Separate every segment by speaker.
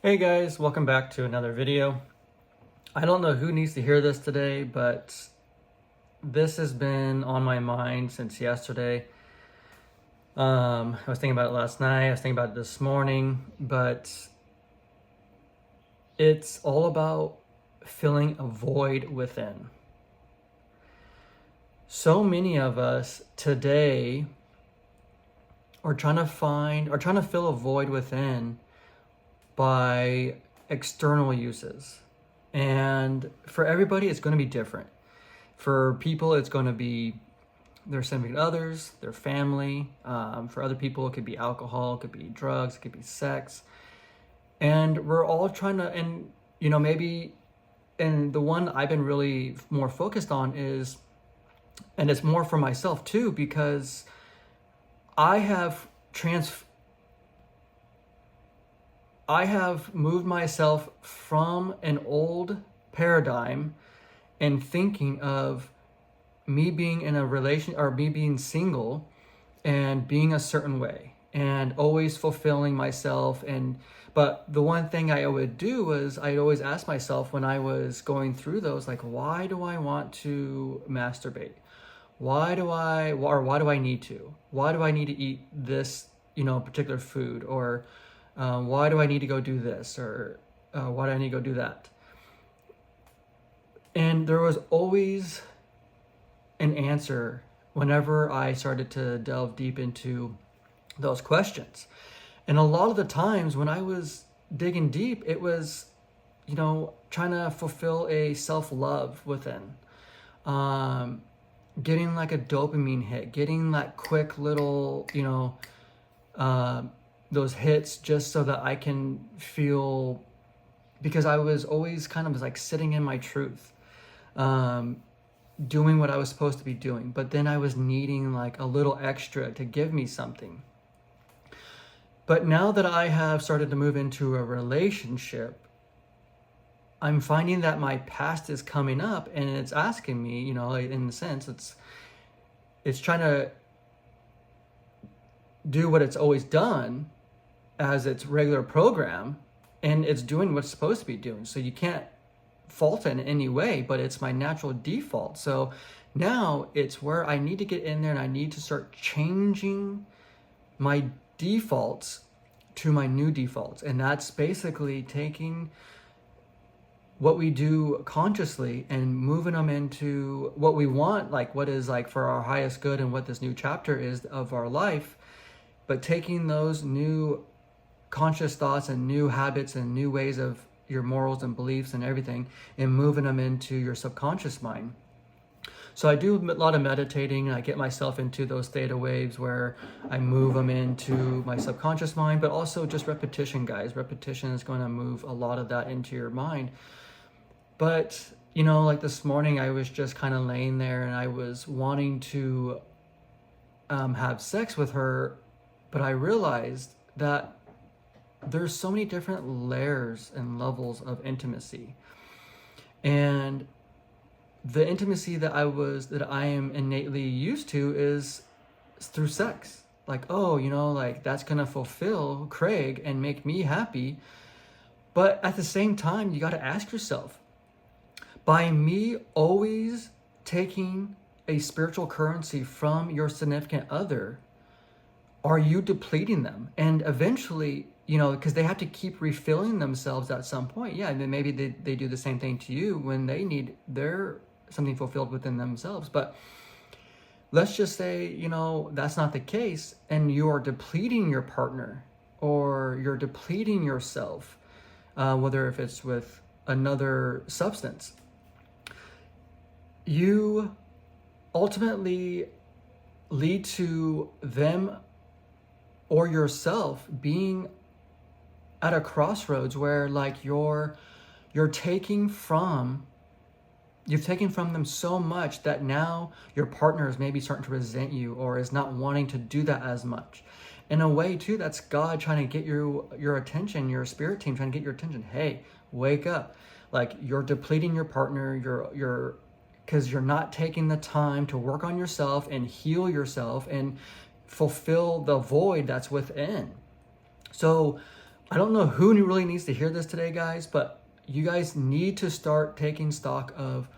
Speaker 1: Hey guys, welcome back to another video. I don't know who needs to hear this today, but this has been on my mind since yesterday. I was thinking about it last night, I was thinking about it this morning, but it's all about filling a void within. So many of us today are trying to fill a void within by external uses. And for everybody, it's going to be different. For people, it's going to be their significant others, their family. For other people, it could be alcohol, it could be drugs, it could be sex. And we're all trying to, and maybe, and the one I've been really more focused on is, and it's more for myself too, because I have moved myself from an old paradigm and thinking of me being in a relation or me being single and being a certain way and always fulfilling myself. But the one thing I would do was I'd always ask myself when I was going through those, like, why do I want to masturbate? Why do I need to? Why do I need to eat this, particular food? Or why do I need to go do this? Or why do I need to go do that? And there was always an answer whenever I started to delve deep into those questions. And a lot of the times when I was digging deep, it was, trying to fulfill a self-love within. Getting like a dopamine hit, getting that quick little, those hits just so that I can feel, because I was always kind of like sitting in my truth, doing what I was supposed to be doing. But then I was needing like a little extra to give me something. But now that I have started to move into a relationship, I'm finding that my past is coming up and it's asking me, in a sense, it's trying to do what it's always done as its regular program, and it's doing what it's supposed to be doing. So you can't fault it in any way, but it's my natural default. So now it's where I need to get in there and I need to start changing my defaults to my new defaults. And that's basically taking what we do consciously and moving them into what we want, like what is like for our highest good and what this new chapter is of our life. But taking those new conscious thoughts and new habits and new ways of your morals and beliefs and everything and moving them into your subconscious mind. So I do a lot of meditating and I get myself into those theta waves where I move them into my subconscious mind, but also just repetition, guys. Repetition is going to move a lot of that into your mind. But, like this morning, I was just kind of laying there and I was wanting to have sex with her, but I realized that there's so many different layers and levels of intimacy. And the intimacy that I am innately used to is through sex. Like, like that's gonna fulfill Craig and make me happy. But at the same time, you gotta ask yourself, by me always taking a spiritual currency from your significant other, are you depleting them? And eventually, because they have to keep refilling themselves at some point. Yeah, and then maybe they do the same thing to you when they need their something fulfilled within themselves. But let's just say, that's not the case, and you are depleting your partner or you're depleting yourself, whether if it's with another substance. You ultimately lead to them or yourself being at a crossroads where like you've taken from them so much that now your partner is maybe starting to resent you or is not wanting to do that as much. In a way too, that's God trying to get your attention, your spirit team trying to get your attention. Hey, wake up. Like, you're depleting your partner, because you're not taking the time to work on yourself and heal yourself and fulfill the void that's within. So I don't know who really needs to hear this today, guys, but you guys need to start taking stock of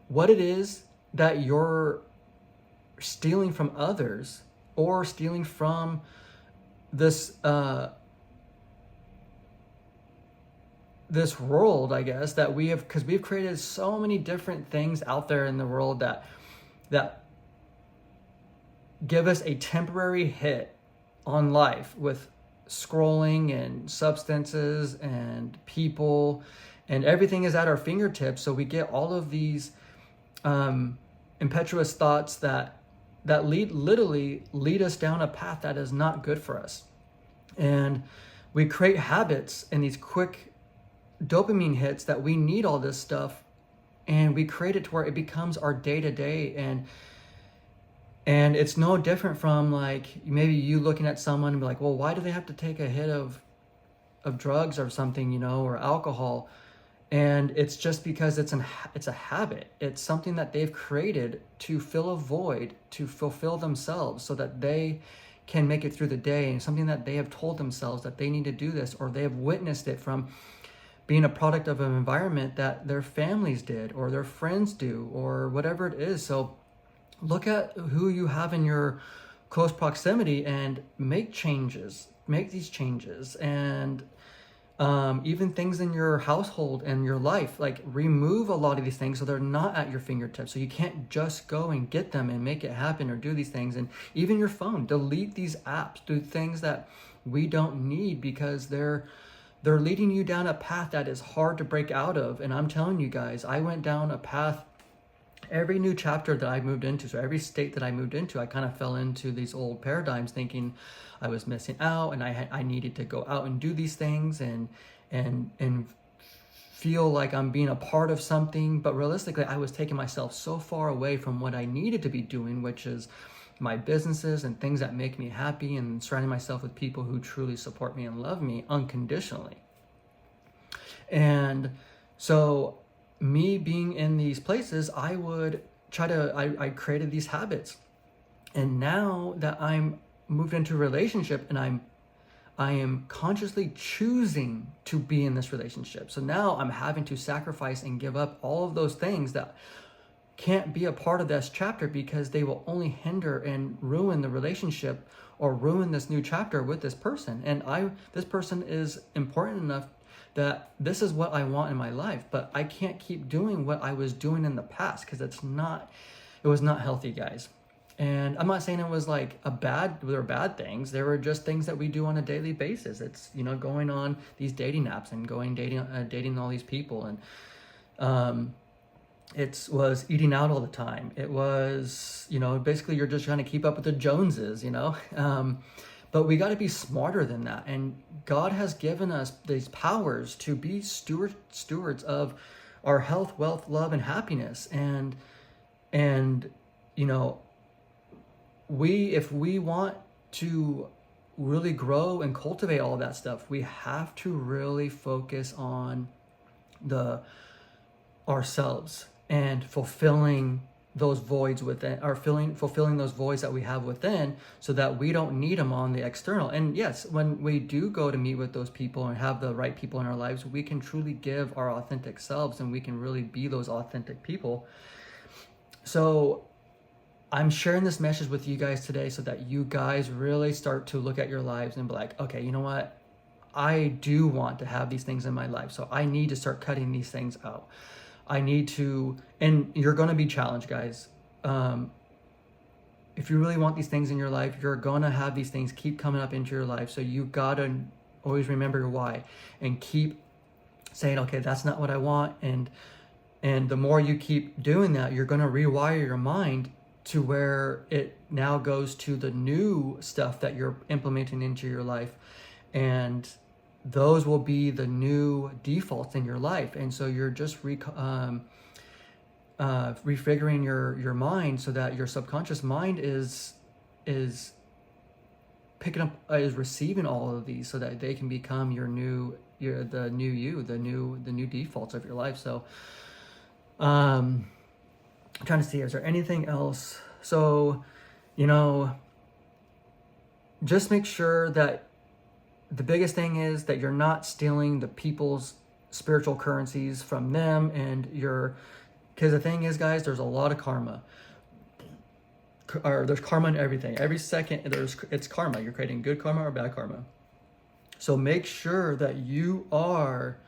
Speaker 1: what it is that you're stealing from others, or stealing from this this world, I guess, that we have, because we've created so many different things out there in the world that give us a temporary hit on life with scrolling and substances and people, and everything is at our fingertips. So we get all of these impetuous thoughts that literally lead us down a path that is not good for us. And we create habits and these quick dopamine hits that we need all this stuff, and we create it to where it becomes our day-to-day. And it's no different from, like, maybe you looking at someone and be like, well, why do they have to take a hit of drugs or something, you know, or alcohol? And it's just because it's a habit. It's something that they've created to fill a void, to fulfill themselves, so that they can make it through the day, and something that they have told themselves that they need to do this, or they have witnessed it from being a product of an environment that their families did, or their friends do, or whatever it is. So look at who you have in your close proximity and make these changes. And even things in your household and your life, like, remove a lot of these things so they're not at your fingertips. So you can't just go and get them and make it happen or do these things. And even your phone, delete these apps, do things that we don't need, because they're leading you down a path that is hard to break out of. And I'm telling you guys, I went down a path. Every new chapter that I moved into, so every state that I moved into, I kind of fell into these old paradigms, thinking I was missing out, and I needed to go out and do these things and feel like I'm being a part of something. But realistically, I was taking myself so far away from what I needed to be doing, which is my businesses and things that make me happy, and surrounding myself with people who truly support me and love me unconditionally. And so me being in these places, I would I created these habits. And now that I'm moved into a relationship, and I am consciously choosing to be in this relationship. So now I'm having to sacrifice and give up all of those things that can't be a part of this chapter, because they will only hinder and ruin the relationship, or ruin this new chapter with this person. And this person is important enough that this is what I want in my life, but I can't keep doing what I was doing in the past, because it was not healthy, guys. And I'm not saying it was like there were bad things. There were just things that we do on a daily basis. It's, you know, going on these dating apps and dating all these people. And it was eating out all the time. It was, you know, basically you're just trying to keep up with the Joneses, you know. But we got to be smarter than that. And God has given us these powers to be stewards of our health, wealth, love, and happiness. And you know, if we want to really grow and cultivate all of that stuff, we have to really focus on ourselves and fulfilling those voids within, or fulfilling those voids that we have within, so that we don't need them on the external. And yes, when we do go to meet with those people and have the right people in our lives, we can truly give our authentic selves, and we can really be those authentic people. So I'm sharing this message with you guys today, so that you guys really start to look at your lives and be like, okay, you know what? I do want to have these things in my life, so I need to start cutting these things out. I need to, and you're going to be challenged, guys. If you really want these things in your life, you're going to have these things keep coming up into your life. So you got to always remember your why, and keep saying, okay, that's not what I want. And the more you keep doing that, you're going to rewire your mind to where it now goes to the new stuff that you're implementing into your life. And those will be the new defaults in your life. And so you're just refiguring your mind, so that your subconscious mind is picking up, is receiving all of these, so that they can become the new defaults of your life. So I'm trying to see, is there anything else? So, you know, just make sure that the biggest thing is that you're not stealing the people's spiritual currencies from them, and because the thing is, guys, there's a lot of karma. Or there's karma in everything. Every second it's karma. You're creating good karma or bad karma. So make sure that you are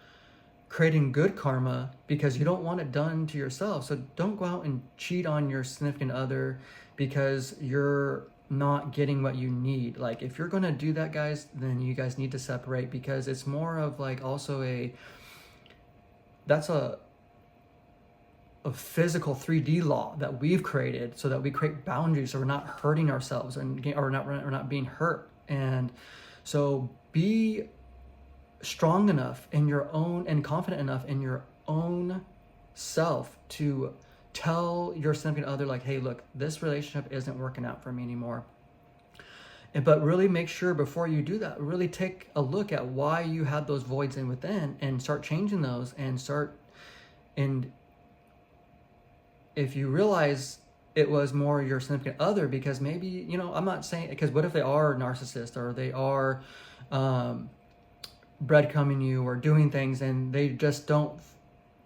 Speaker 1: creating good karma, because you don't want it done to yourself. So don't go out and cheat on your significant other because you're not getting what you need. Like, if you're going to do that, guys, then you guys need to separate, because it's more of like also that's a physical 3D law that we've created, so that we create boundaries so we're not hurting ourselves or we're not being hurt. And so be strong enough in your own and confident enough in your own self to tell your significant other, like, hey, look, this relationship isn't working out for me anymore. But really make sure before you do that, really take a look at why you had those voids in within, and start changing those, and if you realize it was more your significant other, because maybe, I'm not saying, because what if they are narcissists, or they are breadcrumbing you or doing things and they just don't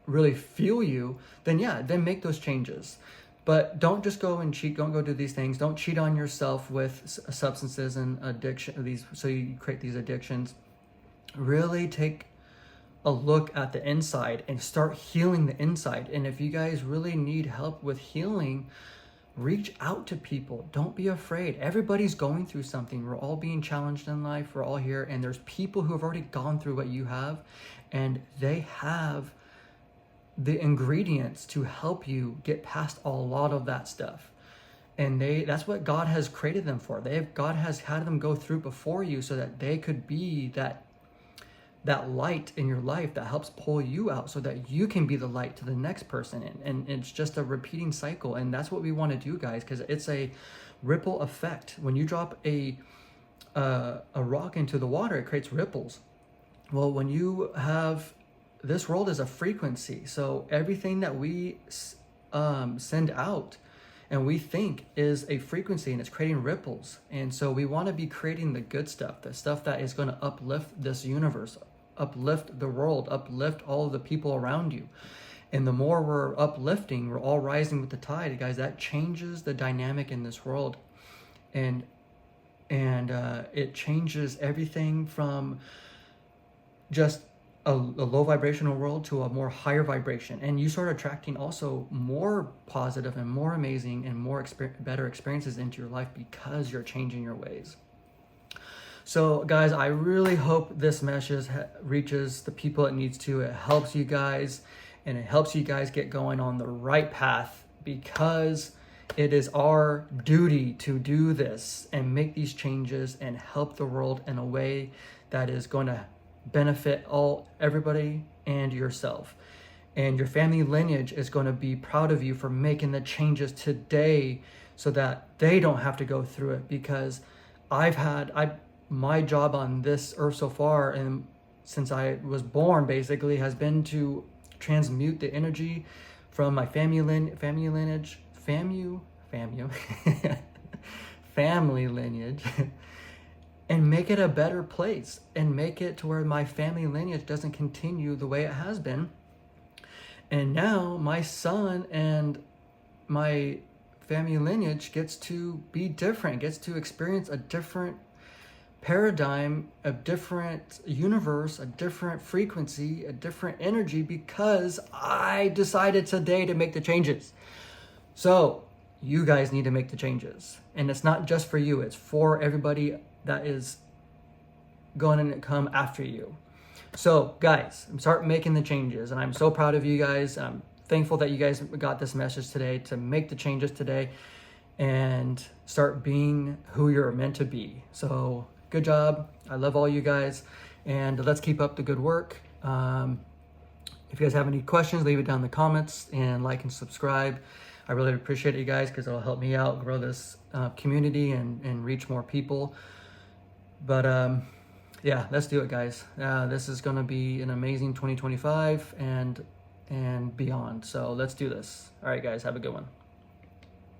Speaker 1: really feel you, then make those changes. But don't just go and cheat. Don't go do these things. Don't cheat on yourself with substances and addiction, so you create these addictions. Really take a look at the inside and start healing the inside. And if you guys really need help with healing, reach out to people. Don't be afraid. Everybody's going through something. We're all being challenged in life. We're all here. And there's people who have already gone through what you have, and they have the ingredients to help you get past a lot of that stuff. And that's what God has created them for. God has had them go through before you, so that they could be that light in your life that helps pull you out, so that you can be the light to the next person. And it's just a repeating cycle. And that's what we want to do, guys, because it's a ripple effect. When you drop a rock into the water, it creates ripples. Well, when you have, this world is a frequency. So everything that we send out and we think is a frequency, and it's creating ripples. And so we want to be creating the good stuff, the stuff that is going to uplift this universe, uplift the world, uplift all of the people around you. And the more we're uplifting, we're all rising with the tide, guys. That changes the dynamic in this world. And it changes everything from just a low vibrational world to a more higher vibration. And you start attracting also more positive and more amazing and more better experiences into your life, because you're changing your ways. So guys, I really hope this message reaches the people it needs to. It helps you guys, and it helps you guys get going on the right path, because it is our duty to do this and make these changes and help the world in a way that is going to benefit everybody and yourself. And your family lineage is going to be proud of you for making the changes today, so that they don't have to go through it. Because my job on this earth so far, and since I was born, basically, has been to transmute the energy from my family lineage, and make it a better place, and make it to where my family lineage doesn't continue the way it has been. And now my son and my family lineage gets to be different, gets to experience a different paradigm, a different universe, a different frequency, a different energy, because I decided today to make the changes. So you guys need to make the changes. And it's not just for you, it's for everybody that is going to come after you. So guys, start making the changes, and I'm so proud of you guys. I'm thankful that you guys got this message today to make the changes today and start being who you're meant to be. So good job. I love all you guys, and let's keep up the good work. If you guys have any questions, leave it down in the comments, and like and subscribe. I really appreciate it, you guys, because it'll help me out grow this community and reach more people. But yeah, let's do it, guys. This is going to be an amazing 2025 and beyond. So let's do this. All right, guys, have a good one.